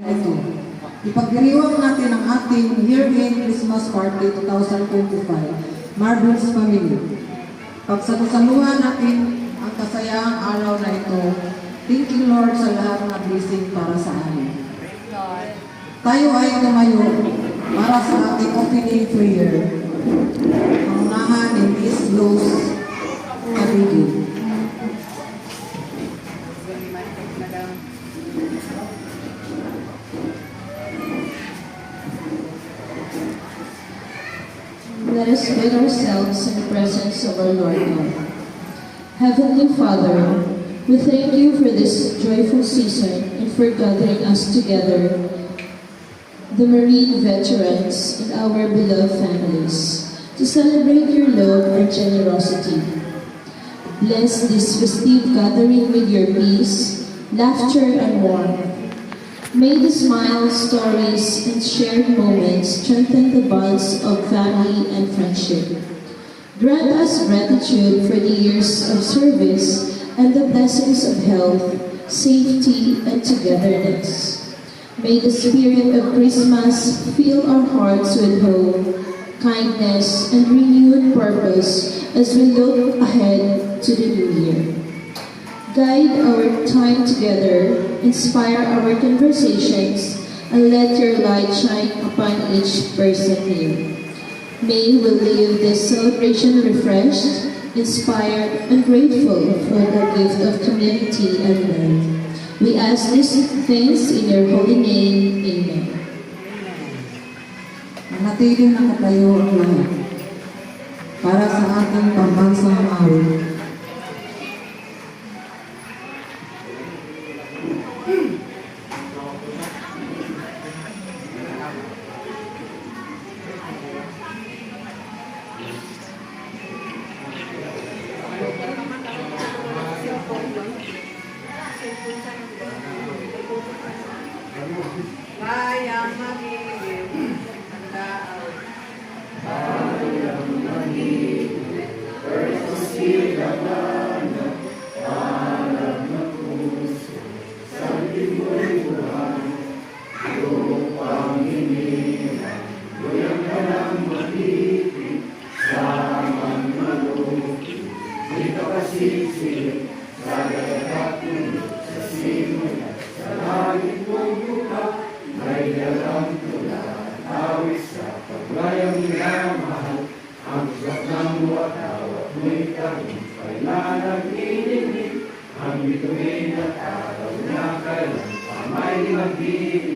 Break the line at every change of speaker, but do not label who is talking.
ito. Ipagdiriwang natin ang ating year-end Christmas Party 2025, Marvel's Family. Pagsalusaluhan natin ang kasayahang araw na ito. Thank you, Lord, sa lahat ng blessing para sa amin. Tayo ay tumayo para sa ating opening prayer. Pangunahan ni Miss Rose Cabigin.
Let us put ourselves in the presence of our Lord God. Heavenly Father, we thank you for this joyful season and for gathering us together, the Marine veterans and our beloved families, to celebrate your love and generosity. Bless this festive gathering with your peace, laughter, and warmth. May the smiles, stories, and shared moments strengthen the bonds of family and friendship. Grant us gratitude for the years of service and the blessings of health, safety, and togetherness. May the spirit of Christmas fill our hearts with hope, kindness, and renewed purpose as we look ahead to the new year. Guide our time together, inspire our conversations, and let your light shine upon each person here. May we leave this celebration refreshed, inspired, and grateful for the gift of community and love. We ask these things in your holy name. Amen.
Manatiling nakatayo ang lahat para sa ating pambansang awit.
Bayang magiging handaan.
Bayang magiging, first to see the